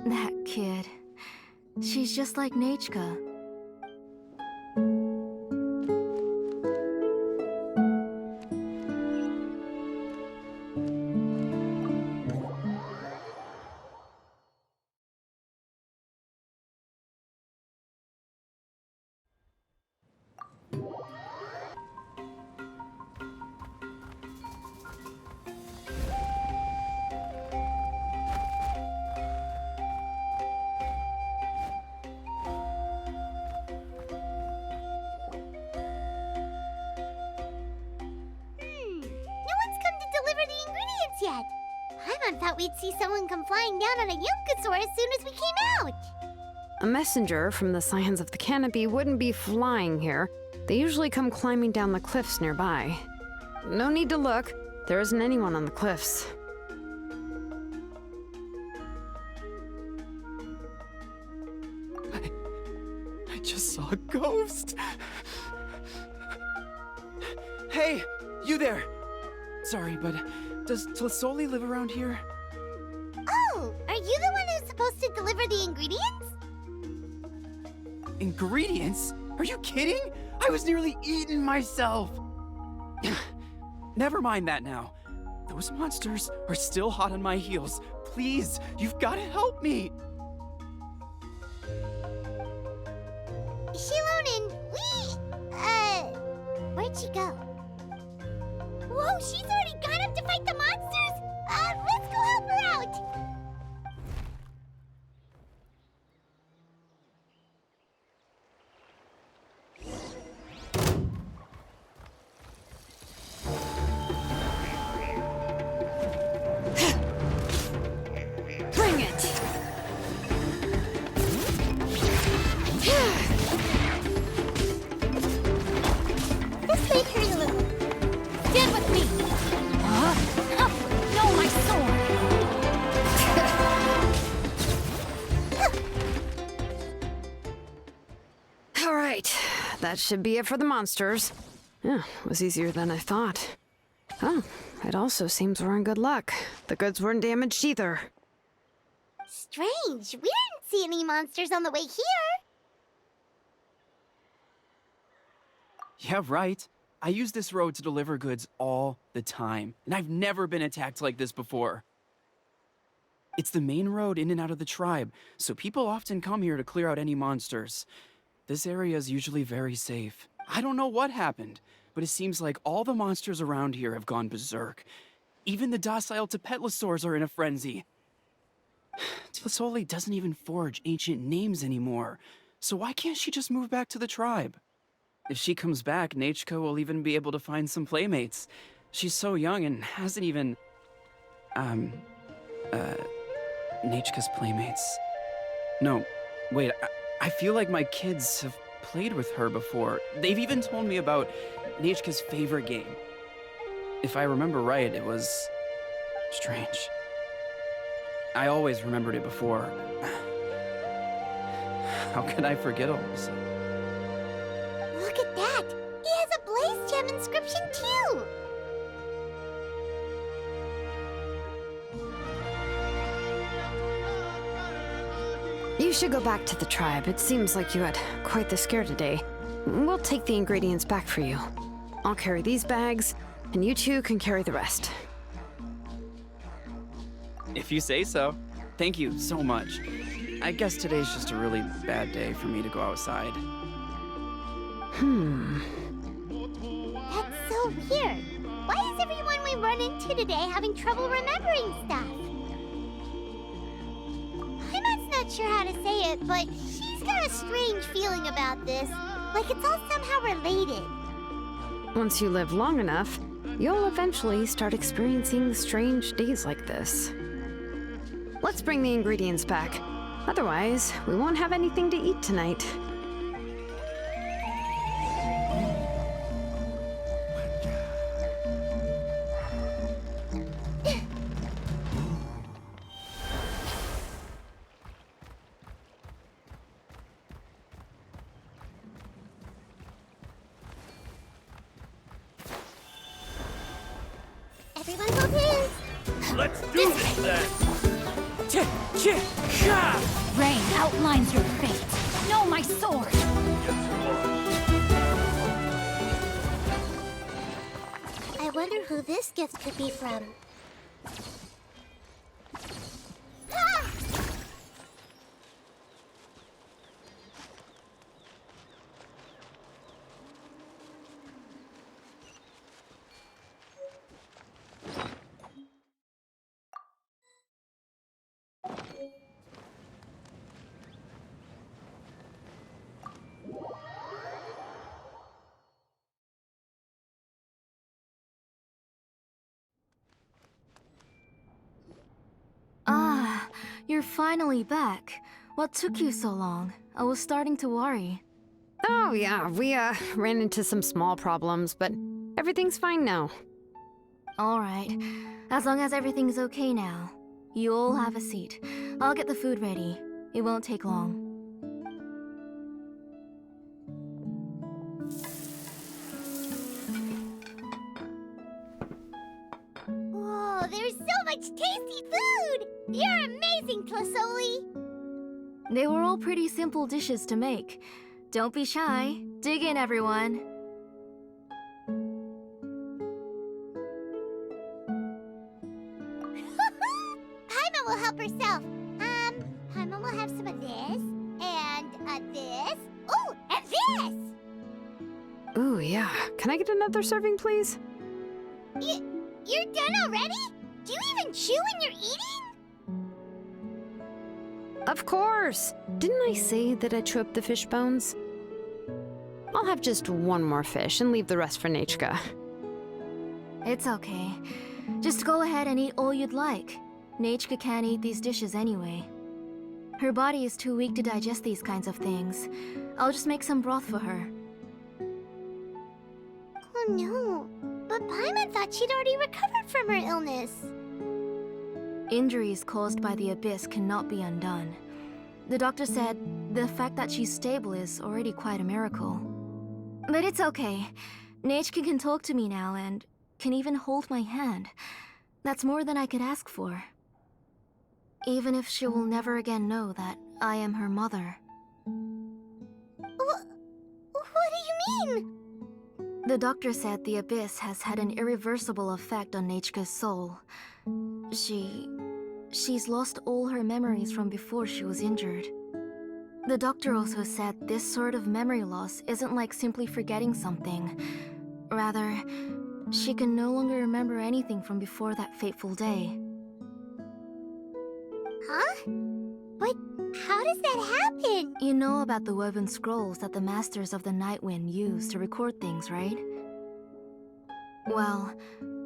That kid. She's just like Nachka. No one's come to deliver the ingredients yet. Paimon thought we'd see someone come flying down on a Yunkasaur as soon as we came out. A messenger from the Scions of the Canopy wouldn't be flying here. They usually come climbing down the cliffs nearby. No need to look. There isn't anyone on the cliffs. I just saw a ghost. Hey, you there! Sorry, but does Tlisoli live around here? Oh, are you the one who's supposed to deliver the ingredients? Ingredients? Are you kidding? I was nearly eaten myself! Never mind that now. Those monsters are still hot on my heels. Please, you've got to help me! Shilonin, where'd she go? Whoa, she's already gone up to fight the monsters? Let's go help her out! Bring it! This way, Kirilo. Stand with me! No, my sword! Alright, that should be it for the monsters. Yeah, it was easier than I thought. Oh, it also seems we're in good luck. The goods weren't damaged either. Strange, we didn't see any monsters on the way here. Yeah, right. I use this road to deliver goods all the time, and I've never been attacked like this before. It's the main road in and out of the tribe, so people often come here to clear out any monsters. This area is usually very safe. I don't know what happened, but it seems like all the monsters around here have gone berserk. Even the docile Tapetlosaurs are in a frenzy. Tlisoli doesn't even forge ancient names anymore, so why can't she just move back to the tribe? If she comes back, Nachka will even be able to find some playmates. She's so young and hasn't even... Nachka's playmates. No, wait, I feel like my kids have played with her before. They've even told me about Nachka's favorite game. If I remember right, it was... strange. I always remembered it before. How could I forget all of a sudden? Look at that! He has a Blaze Gem inscription too! You should go back to the tribe. It seems like you had quite the scare today. We'll take the ingredients back for you. I'll carry these bags, and you two can carry the rest. If you say so. Thank you so much. I guess today's just a really bad day for me to go outside. That's so weird. Why is everyone we run into today having trouble remembering stuff? Paimon's not sure how to say it, but she's got a strange feeling about this. Like it's all somehow related. Once you live long enough, you'll eventually start experiencing strange days like this. Let's bring the ingredients back. Otherwise, we won't have anything to eat tonight. Everyone hold hands. Let's do this then! Rain outlines your fate. Know my sword. I wonder who this gift could be from. Ah! Ah, you're finally back. What took you so long? I was starting to worry. Oh, yeah, we ran into some small problems, but everything's fine now. Alright, as long as everything's okay now. You all have a seat. I'll get the food ready. It won't take long. Whoa, there's so much tasty food! You're amazing, Tlisoli! They were all pretty simple dishes to make. Don't be shy. Dig in, everyone. Paimon will help herself. Paimon will have some of this, and this. Oh, and this! Ooh, yeah. Can I get another serving, please? You're done already? Do you even chew when you're eating? Of course! Didn't I say that I chew up the fish bones? I'll have just one more fish and leave the rest for Nechka. It's okay. Just go ahead and eat all you'd like. Nechka can't eat these dishes anyway. Her body is too weak to digest these kinds of things. I'll just make some broth for her. Oh no, but Paimon thought she'd already recovered from her illness. Injuries caused by the Abyss cannot be undone. The doctor said the fact that she's stable is already quite a miracle. But it's okay. Nechka can talk to me now and can even hold my hand. That's more than I could ask for. Even if she will never again know that I am her mother. What do you mean? The doctor said the Abyss has had an irreversible effect on Nechka's soul. She's lost all her memories from before she was injured. The doctor also said this sort of memory loss isn't like simply forgetting something. Rather, she can no longer remember anything from before that fateful day. Huh? But how does that happen? You know about the woven scrolls that the Masters of the Nightwind use to record things, right? Well,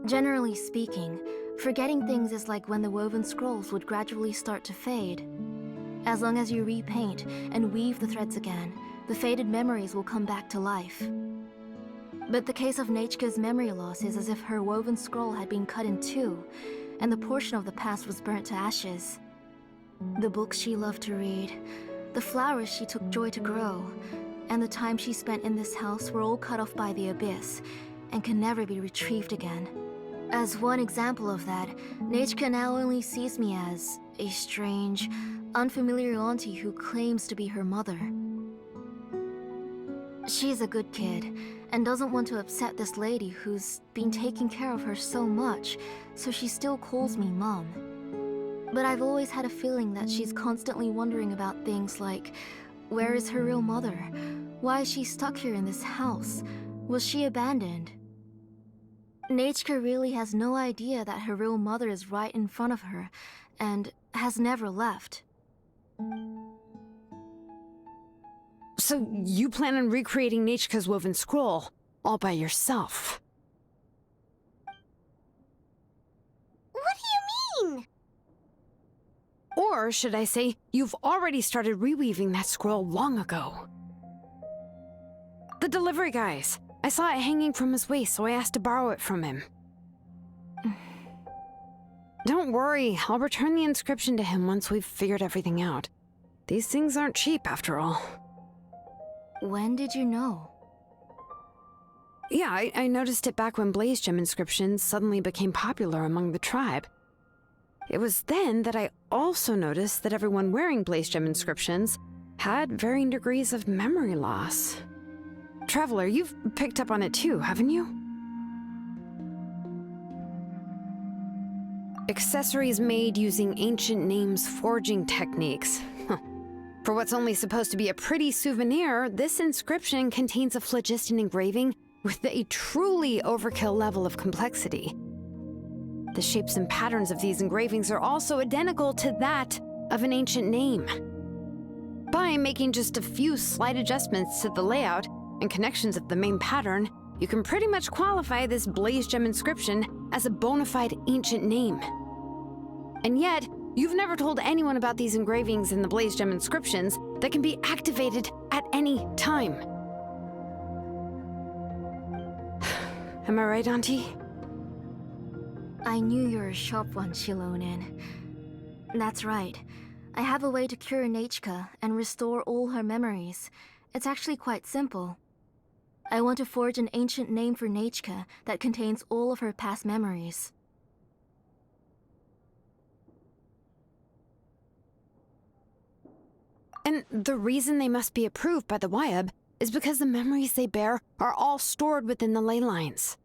generally speaking, forgetting things is like when the woven scrolls would gradually start to fade. As long as you repaint and weave the threads again, the faded memories will come back to life. But the case of Nechka's memory loss is as if her woven scroll had been cut in two, and the portion of the past was burnt to ashes. The books she loved to read, the flowers she took joy to grow, and the time she spent in this house were all cut off by the Abyss, and can never be retrieved again. As one example of that, Nechka now only sees me as a strange, unfamiliar auntie who claims to be her mother. She's a good kid, and doesn't want to upset this lady who's been taking care of her so much, so she still calls me Mom. But I've always had a feeling that she's constantly wondering about things like, where is her real mother? Why is she stuck here in this house? Was she abandoned? Nechka really has no idea that her real mother is right in front of her, and has never left. So you plan on recreating Nechka's woven scroll all by yourself? What do you mean? Or should I say, you've already started reweaving that scroll long ago. The delivery guys. I saw it hanging from his waist, so I asked to borrow it from him. Don't worry, I'll return the inscription to him once we've figured everything out. These things aren't cheap, after all. When did you know? Yeah, I noticed it back when Blaze Gem inscriptions suddenly became popular among the tribe. It was then that I also noticed that everyone wearing Blaze Gem inscriptions had varying degrees of memory loss. Traveler, you've picked up on it too, haven't you? Accessories made using ancient names forging techniques. For what's only supposed to be a pretty souvenir, this inscription contains a phlogiston engraving with a truly overkill level of complexity. The shapes and patterns of these engravings are also identical to that of an ancient name. By making just a few slight adjustments to the layout and connections of the main pattern, you can pretty much qualify this Blaze Gem inscription as a bona fide ancient name. And yet, you've never told anyone about these engravings in the Blaze Gem inscriptions that can be activated at any time. Am I right, Auntie? I knew you were a sharp one, Shilonin. That's right. I have a way to cure Nechka and restore all her memories. It's actually quite simple. I want to forge an ancient name for Nechka that contains all of her past memories. And the reason they must be approved by the Wyab is because the memories they bear are all stored within the ley lines.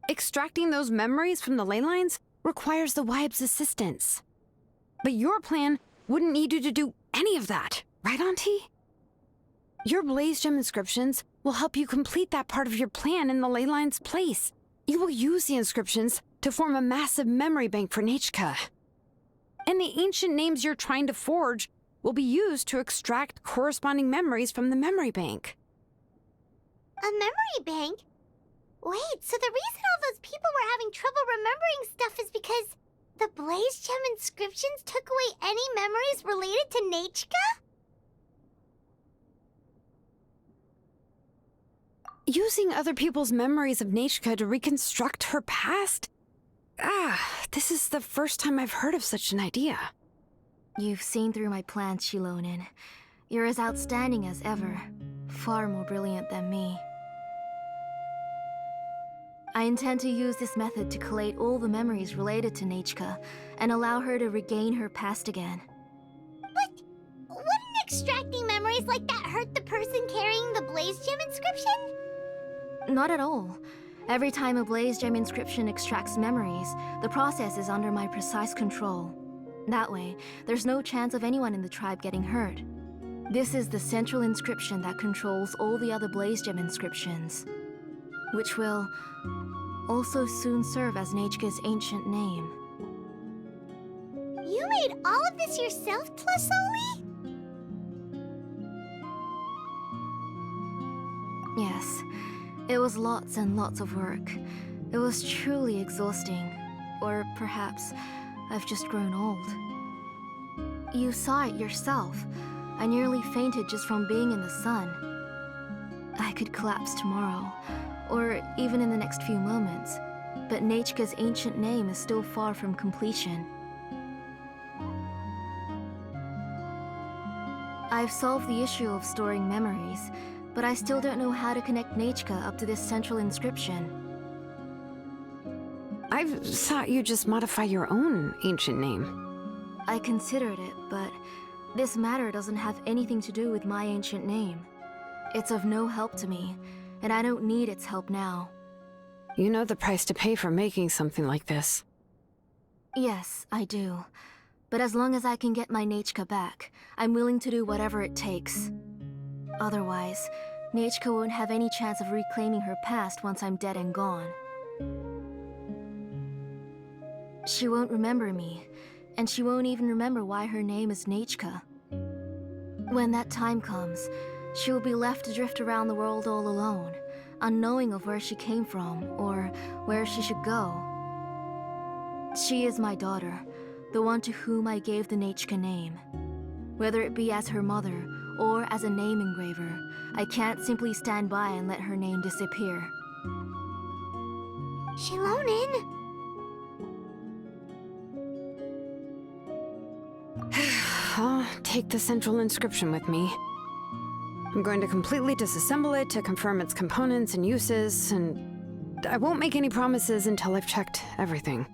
Extracting those memories from the ley lines requires the Wyab's assistance. But your plan wouldn't need you to do any of that, right, Auntie? Your Blaze Gem inscriptions will help you complete that part of your plan in the ley line's place. You will use the inscriptions to form a massive memory bank for Nechka. And the ancient names you're trying to forge will be used to extract corresponding memories from the memory bank. A memory bank? Wait, so the reason all those people were having trouble remembering stuff is because the Blaze Gem inscriptions took away any memories related to Nechka? Using other people's memories of Nechka to reconstruct her past? This is the first time I've heard of such an idea. You've seen through my plans, Shilonin. You're as outstanding as ever. Far more brilliant than me. I intend to use this method to collate all the memories related to Nechka and allow her to regain her past again. But wouldn't extracting memories like that hurt the person carrying the Blaze Gem inscription? Not at all. Every time a Blaze Gem inscription extracts memories, the process is under my precise control. That way, there's no chance of anyone in the tribe getting hurt. This is the central inscription that controls all the other Blaze Gem inscriptions, which will also soon serve as Nechka's ancient name. You made all of this yourself, Tlasoli? Yes, it was lots and lots of work. It was truly exhausting. Or perhaps I've just grown old. You saw it yourself. I nearly fainted just from being in the sun. I could collapse tomorrow, or even in the next few moments, but Nechka's ancient name is still far from completion. I've solved the issue of storing memories, but I still don't know how to connect Nechka up to this central inscription. I thought you'd just modify your own ancient name. I considered it, but this matter doesn't have anything to do with my ancient name. It's of no help to me, and I don't need its help now. You know the price to pay for making something like this. Yes, I do. But as long as I can get my Nechka back, I'm willing to do whatever it takes. Otherwise, Nechka won't have any chance of reclaiming her past once I'm dead and gone. She won't remember me, and she won't even remember why her name is Nechka. When that time comes, she will be left to drift around the world all alone, unknowing of where she came from or where she should go. She is my daughter, the one to whom I gave the Nechka name. Whether it be as her mother or as a name engraver, I can't simply stand by and let her name disappear. Shilonin? I'll take the central inscription with me. I'm going to completely disassemble it to confirm its components and uses, and I won't make any promises until I've checked everything.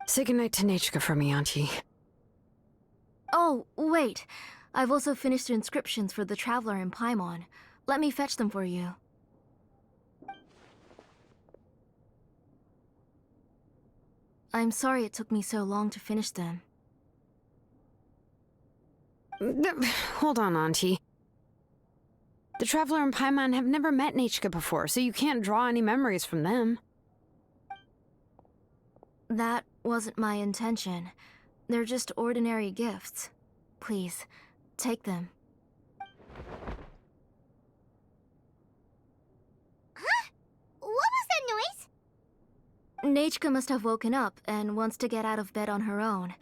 Say goodnight to Nechka for me, Auntie. Oh, wait. I've also finished the inscriptions for the Traveler in Paimon. Let me fetch them for you. I'm sorry it took me so long to finish them. Hold on, Auntie. The Traveler and Paimon have never met Nechka before, so you can't draw any memories from them. That wasn't my intention. They're just ordinary gifts. Please, take them. Huh? What was that noise? Nechka must have woken up and wants to get out of bed on her own.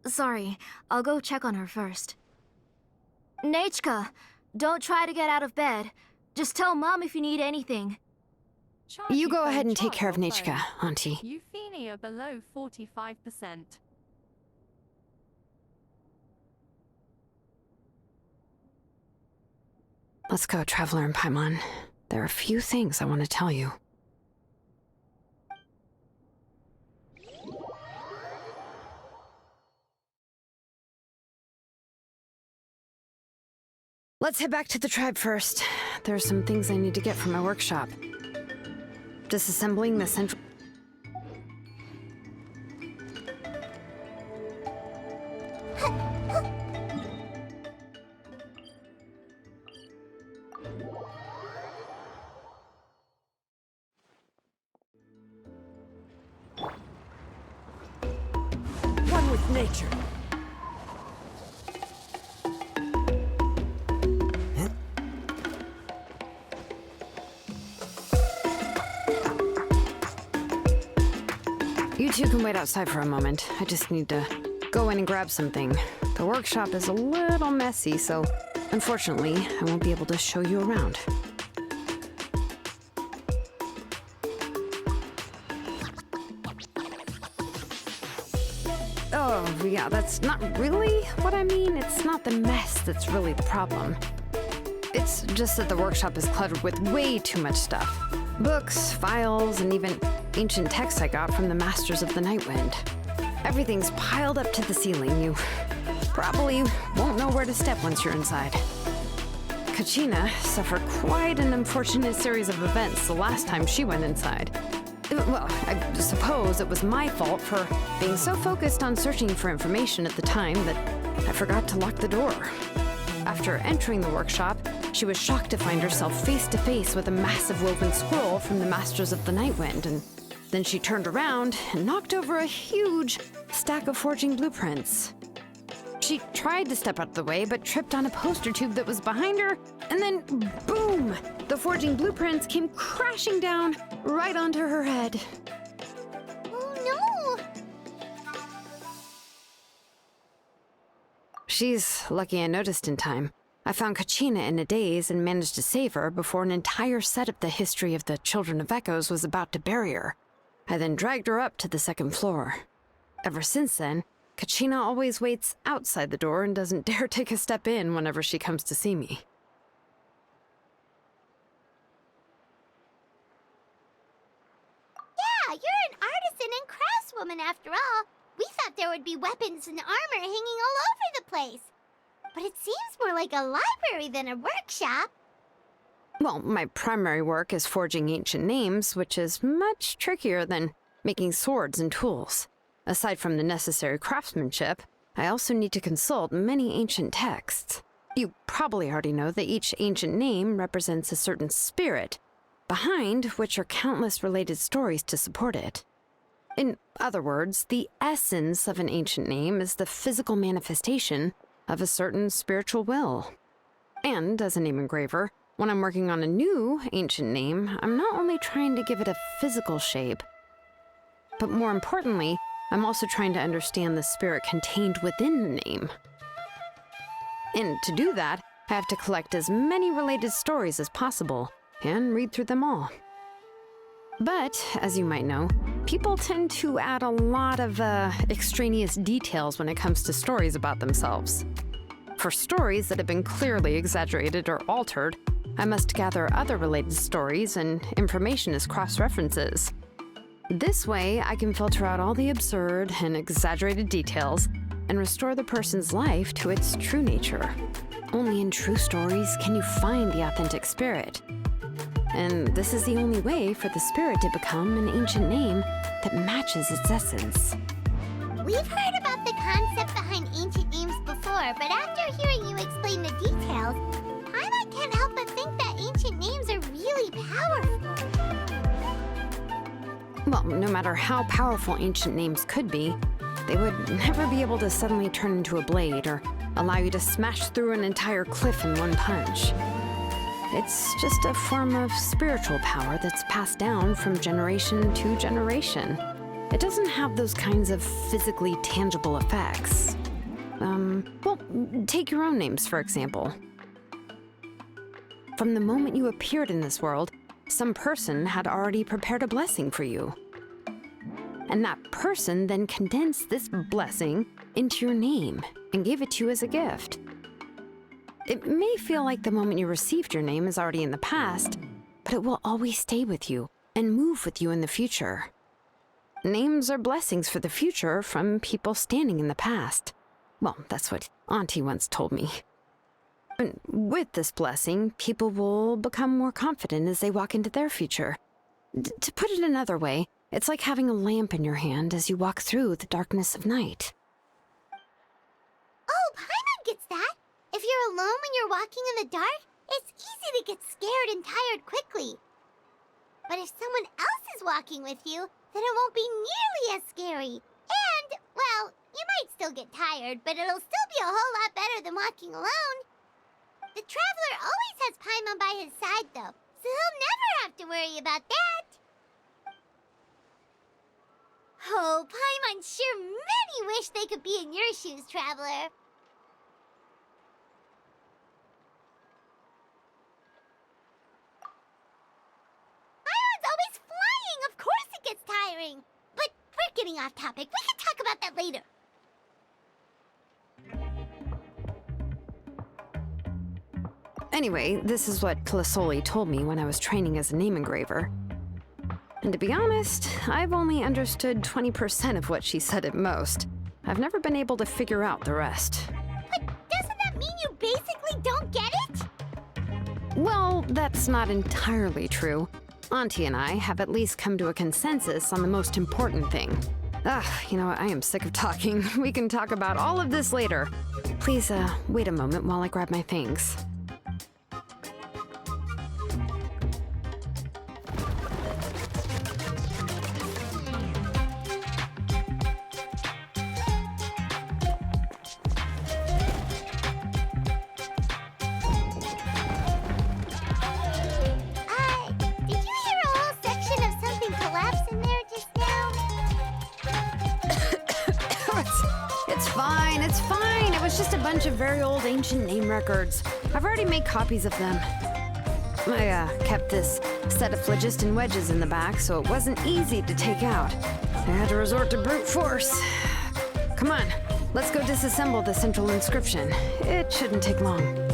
Sorry, I'll go check on her first. Nechka, don't try to get out of bed. Just tell Mom if you need anything. You go ahead and take care of Nechka, Auntie. Euphenia below 45%. Let's go, Traveler and Paimon. There are a few things I want to tell you. Let's head back to the tribe first. There are some things I need to get from my workshop. Disassembling the central... One with nature. You two can wait outside for a moment. I just need to go in and grab something. The workshop is a little messy, so unfortunately, I won't be able to show you around. Oh, yeah, that's not really what I mean. It's not the mess that's really the problem. It's just that the workshop is cluttered with way too much stuff. Books, files, and even ancient texts I got from the Masters of the Nightwind. Everything's piled up to the ceiling. You probably won't know where to step once you're inside. Kachina suffered quite an unfortunate series of events the last time she went inside. Well, I suppose it was my fault for being so focused on searching for information at the time that I forgot to lock the door. After entering the workshop, she was shocked to find herself face to face with a massive woven scroll from the Masters of the Nightwind, and then she turned around and knocked over a huge stack of forging blueprints. She tried to step out of the way, but tripped on a poster tube that was behind her, and then boom! The forging blueprints came crashing down right onto her head. Oh no! She's lucky I noticed in time. I found Kachina in a daze and managed to save her before an entire set of the history of the Children of Echoes was about to bury her. I then dragged her up to the second floor. Ever since then, Kachina always waits outside the door and doesn't dare take a step in whenever she comes to see me. Yeah, you're an artisan and craftswoman after all. We thought there would be weapons and armor hanging all over the place. But it seems more like a library than a workshop. Well, my primary work is forging ancient names, which is much trickier than making swords and tools. Aside from the necessary craftsmanship, I also need to consult many ancient texts. You probably already know that each ancient name represents a certain spirit, behind which are countless related stories to support it. In other words, the essence of an ancient name is the physical manifestation of a certain spiritual will. And as a name engraver, when I'm working on a new ancient name, I'm not only trying to give it a physical shape, but more importantly, I'm also trying to understand the spirit contained within the name. And to do that, I have to collect as many related stories as possible and read through them all. But, as you might know, people tend to add a lot of extraneous details when it comes to stories about themselves. For stories that have been clearly exaggerated or altered, I must gather other related stories and information as cross-references. This way, I can filter out all the absurd and exaggerated details and restore the person's life to its true nature. Only in true stories can you find the authentic spirit. And this is the only way for the spirit to become an ancient name that matches its essence. We've heard about the concept behind ancient names before, but after hearing you explain the details, Paimon can't help but think that ancient names are really powerful. Well, no matter how powerful ancient names could be, they would never be able to suddenly turn into a blade or allow you to smash through an entire cliff in one punch. It's just a form of spiritual power that's passed down from generation to generation. It doesn't have those kinds of physically tangible effects. Well, take your own names, for example. From the moment you appeared in this world, some person had already prepared a blessing for you. And that person then condensed this blessing into your name and gave it to you as a gift. It may feel like the moment you received your name is already in the past, but it will always stay with you and move with you in the future. Names are blessings for the future from people standing in the past. Well, that's what Auntie once told me. And with this blessing, people will become more confident as they walk into their future. To put it another way, it's like having a lamp in your hand as you walk through the darkness of night. Oh, Paimon gets that. If you're alone when you're walking in the dark, it's easy to get scared and tired quickly. But if someone else is walking with you, then it won't be nearly as scary. And, well, you might still get tired, but it'll still be a whole lot better than walking alone. The Traveler always has Paimon by his side, though, so he'll never have to worry about that. Oh, Paimon sure many wish they could be in your shoes, Traveler. Always flying! Of course it gets tiring! But we're getting off topic. We can talk about that later. Anyway, this is what Clisoli told me when I was training as a name engraver. And to be honest, I've only understood 20% of what she said at most. I've never been able to figure out the rest. But doesn't that mean you basically don't get it? Well, that's not entirely true. Auntie and I have at least come to a consensus on the most important thing. Ugh, you know what? I am sick of talking. We can talk about all of this later. Please, wait a moment while I grab my things. It's fine. It was just a bunch of very old ancient name records. I've already made copies of them. I kept this set of phlogiston wedges in the back, so it wasn't easy to take out. I had to resort to brute force. Come on, let's go disassemble the central inscription. It shouldn't take long.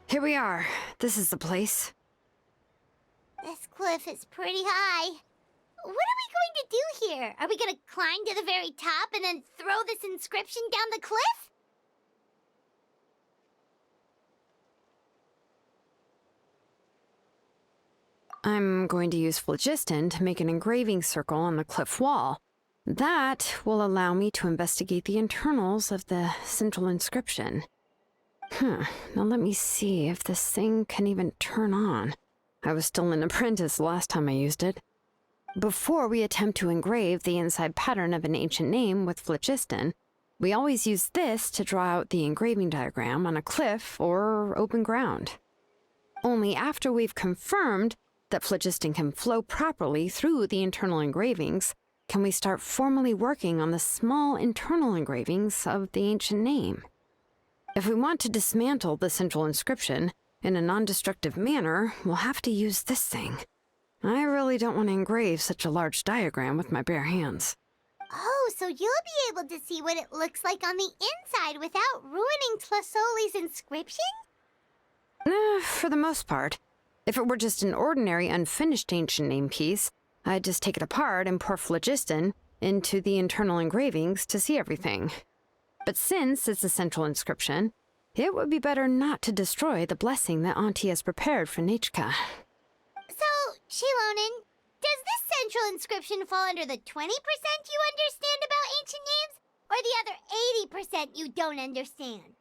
Here we are. This is the place. This cliff is pretty high. What are we going to do here? Are we going to climb to the very top and then throw this inscription down the cliff? I'm going to use phlogiston to make an engraving circle on the cliff wall. That will allow me to investigate the internals of the central inscription. Now let me see if this thing can even turn on. I was still an apprentice last time I used it. Before we attempt to engrave the inside pattern of an ancient name with phlogiston, we always use this to draw out the engraving diagram on a cliff or open ground. Only after we've confirmed that phlogiston can flow properly through the internal engravings, can we start formally working on the small internal engravings of the ancient name. If we want to dismantle the central inscription in a non-destructive manner, we'll have to use this thing. I really don't want to engrave such a large diagram with my bare hands. Oh, so you'll be able to see what it looks like on the inside without ruining Tlasoli's inscription? For the most part. If it were just an ordinary unfinished ancient name piece, I'd just take it apart and pour phlogiston into the internal engravings to see everything. But since it's a central inscription, it would be better not to destroy the blessing that Auntie has prepared for Nechka. So, Shilonen, does this central inscription fall under the 20% you understand about ancient names, or the other 80% you don't understand?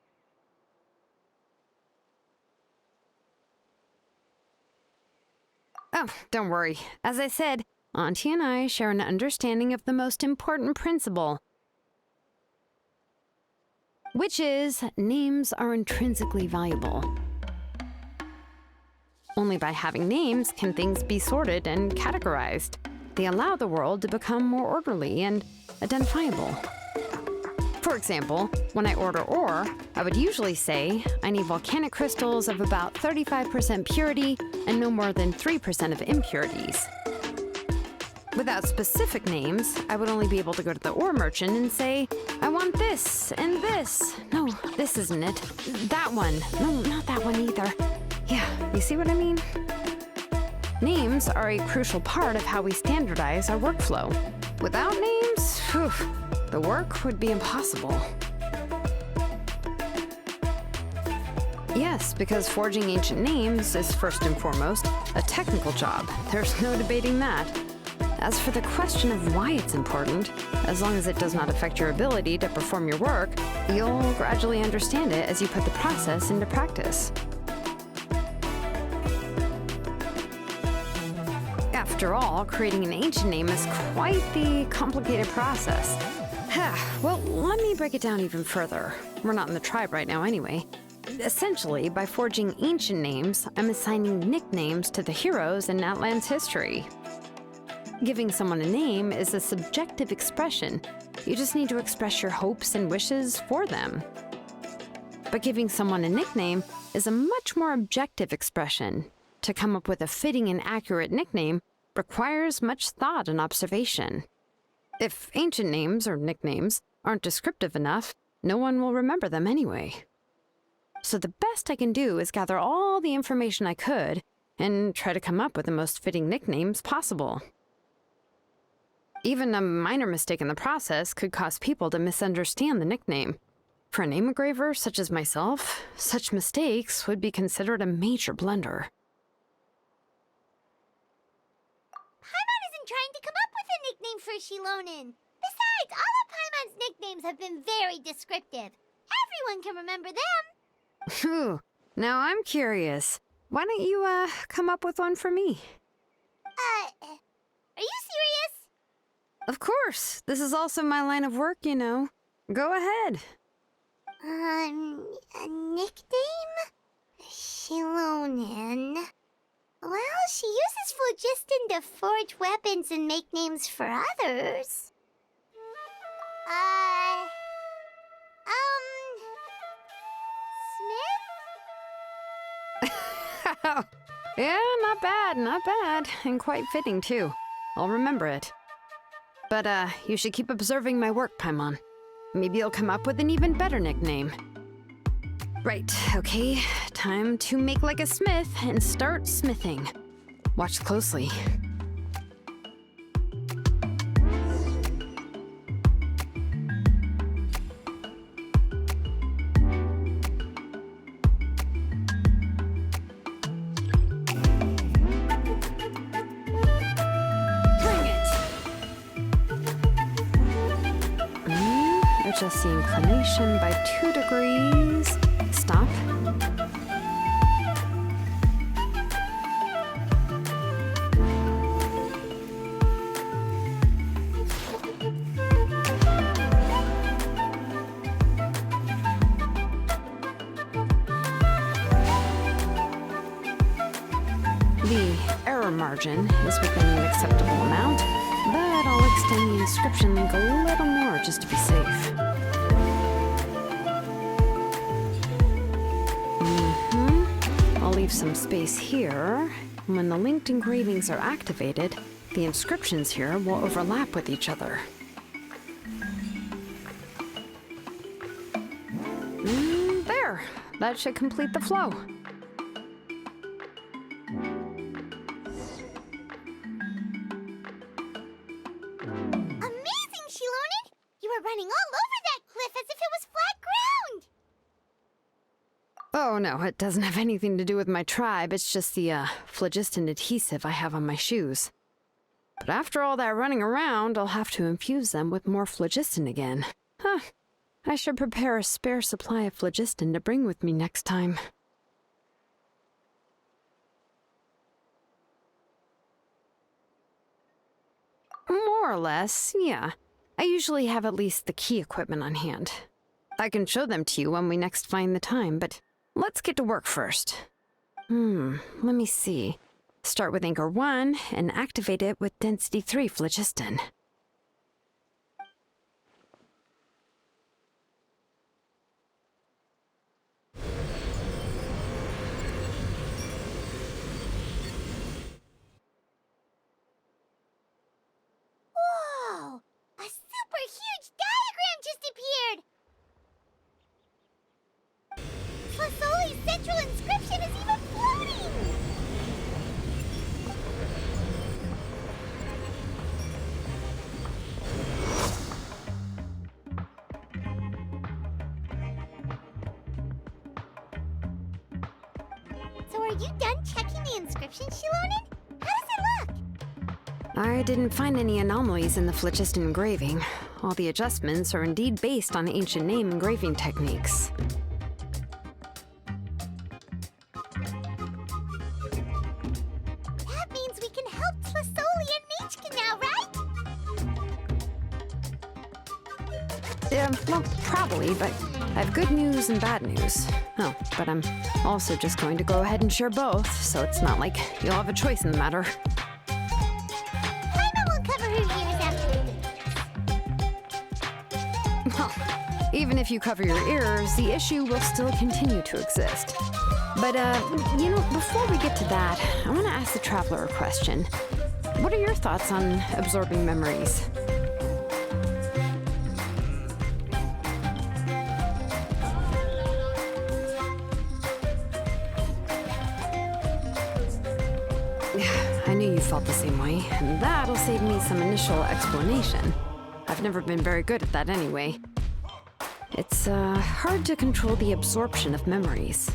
Oh, don't worry. As I said, Auntie and I share an understanding of the most important principle, which is names are intrinsically valuable. Only by having names can things be sorted and categorized. They allow the world to become more orderly and identifiable. For example, when I order ore, I would usually say I need volcanic crystals of about 35% purity and no more than 3% of impurities. Without specific names, I would only be able to go to the ore merchant and say, I want this and this. No, this isn't it. That one. No, not that one either. Yeah, you see what I mean? Names are a crucial part of how we standardize our workflow. Without names, the work would be impossible. Yes, because forging ancient names is first and foremost a technical job. There's no debating that. As for the question of why it's important, as long as it does not affect your ability to perform your work, you'll gradually understand it as you put the process into practice. After all, creating an ancient name is quite the complicated process. Well, let me break it down even further. We're not in the tribe right now anyway. Essentially, by forging ancient names, I'm assigning nicknames to the heroes in Natlan's history. Giving someone a name is a subjective expression. You just need to express your hopes and wishes for them. But giving someone a nickname is a much more objective expression. To come up with a fitting and accurate nickname requires much thought and observation. If ancient names or nicknames aren't descriptive enough, no one will remember them anyway. So the best I can do is gather all the information I could and try to come up with the most fitting nicknames possible. Even a minor mistake in the process could cause people to misunderstand the nickname. For a name engraver such as myself, such mistakes would be considered a major blunder. Paimon isn't trying to come up with a nickname for Shilonen. Besides, all of Paimon's nicknames have been very descriptive. Everyone can remember them. Phew. Now I'm curious. Why don't you, come up with one for me? Are you serious? Of course. This is also my line of work, you know. Go ahead. A nickname? Shilonen. Well, she uses phlogiston to forge weapons and make names for others. Smith? Yeah, not bad, not bad. And quite fitting, too. I'll remember it. But, you should keep observing my work, Paimon. Maybe you'll come up with an even better nickname. Right, okay. Time to make like a smith and start smithing. Watch closely. Adjust the inclination by 2 degrees. Stop. The error margin is within an acceptable amount, but I'll extend the inscription link a little more just to be safe. I'll leave some space here. When the linked engravings are activated, the inscriptions here will overlap with each other. There! That should complete the flow. Amazing, Shilonen! You were running all over that cliff as if it was flat ground! Oh no, it doesn't have anything to do with my tribe. It's just the phlogiston adhesive I have on my shoes. But after all that running around, I'll have to infuse them with more phlogiston again. Huh. I should prepare a spare supply of phlogiston to bring with me next time. More or less, yeah. I usually have at least the key equipment on hand. I can show them to you when we next find the time, but let's get to work first. Let me see. Start with Anchor 1 and activate it with Density 3 phlogiston. Whoa! A super huge diagram just appeared! Flasoli's central inscription is even floating! So are you done checking the inscription, Shilonen? How does it look? I didn't find any anomalies in the phlogiston engraving. All the adjustments are indeed based on ancient name engraving techniques. That means we can help Flasoli and Machka now, right? Yeah, well, probably, but I have good news and bad news. Oh, but I'm also just going to go ahead and share both, so it's not like you'll have a choice in the matter. Paimon will cover her ears after we do this. Well, even if you cover your ears, the issue will still continue to exist. But, before we get to that, I want to ask the Traveler a question. What are your thoughts on absorbing memories? I knew you felt the same way, and that'll save me some initial explanation. I've never been very good at that anyway. It's hard to control the absorption of memories.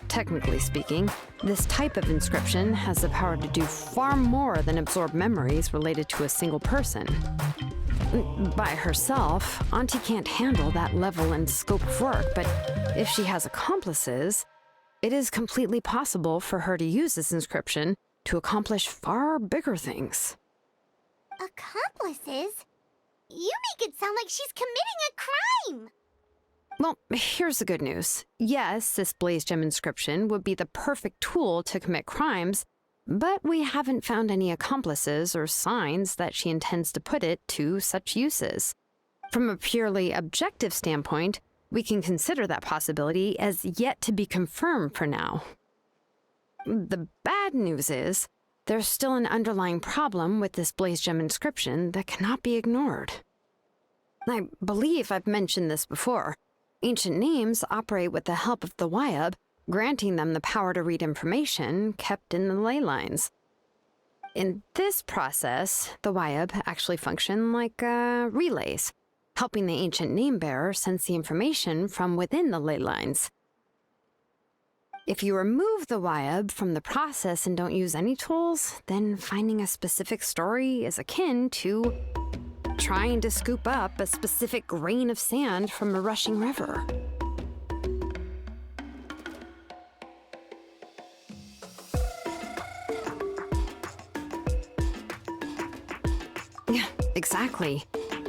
Technically speaking, this type of inscription has the power to do far more than absorb memories related to a single person. By herself, Auntie can't handle that level and scope of work, but if she has accomplices, it is completely possible for her to use this inscription to accomplish far bigger things. Accomplices? You make it sound like she's committing a crime! Well, here's the good news. Yes, this Blaze Gem inscription would be the perfect tool to commit crimes, but we haven't found any accomplices or signs that she intends to put it to such uses. From a purely objective standpoint, we can consider that possibility as yet to be confirmed for now. The bad news is, there's still an underlying problem with this Blaze Gem inscription that cannot be ignored. I believe I've mentioned this before. Ancient names operate with the help of the Wyab, granting them the power to read information kept in the ley lines. In this process, the Wyab actually function like relays, helping the ancient name bearer sense the information from within the ley lines. If you remove the Wyab from the process and don't use any tools, then finding a specific story is akin to trying to scoop up a specific grain of sand from a rushing river. Yeah, exactly.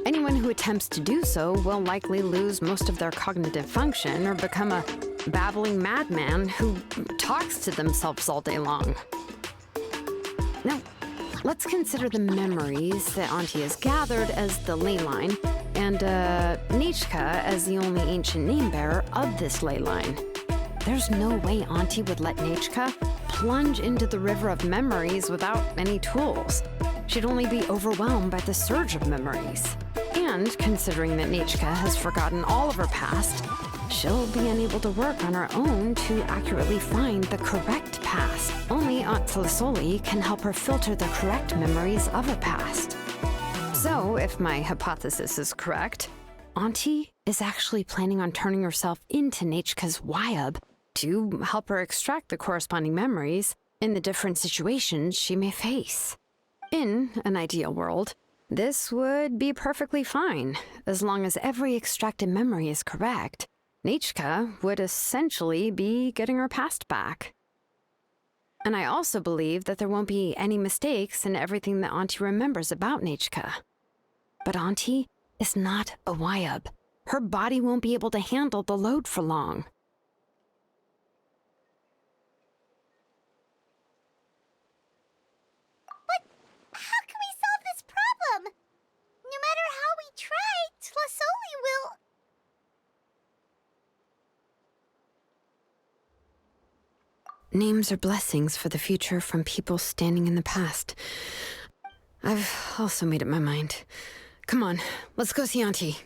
Anyone who attempts to do so will likely lose most of their cognitive function or become a babbling madman who talks to themselves all day long. Now, let's consider the memories that Auntie has gathered as the ley line, and Nichka as the only ancient name bearer of this ley line. There's no way Auntie would let Nichka plunge into the river of memories without any tools. She'd only be overwhelmed by the surge of memories. And considering that Nichka has forgotten all of her past, she'll be unable to work on her own to accurately find the correct past. Only Aunt Tlisoli can help her filter the correct memories of her past. So, if my hypothesis is correct, Auntie is actually planning on turning herself into Nichka's Wyab to help her extract the corresponding memories in the different situations she may face. In an ideal world, this would be perfectly fine, as long as every extracted memory is correct. Nichka would essentially be getting her past back. And I also believe that there won't be any mistakes in everything that Auntie remembers about Nichka. But Auntie is not a Wyab. Her body won't be able to handle the load for long. How can we solve this problem? No matter how we try, Tlisoli will... Names are blessings for the future from people standing in the past. I've also made up my mind. Come on, let's go see Auntie.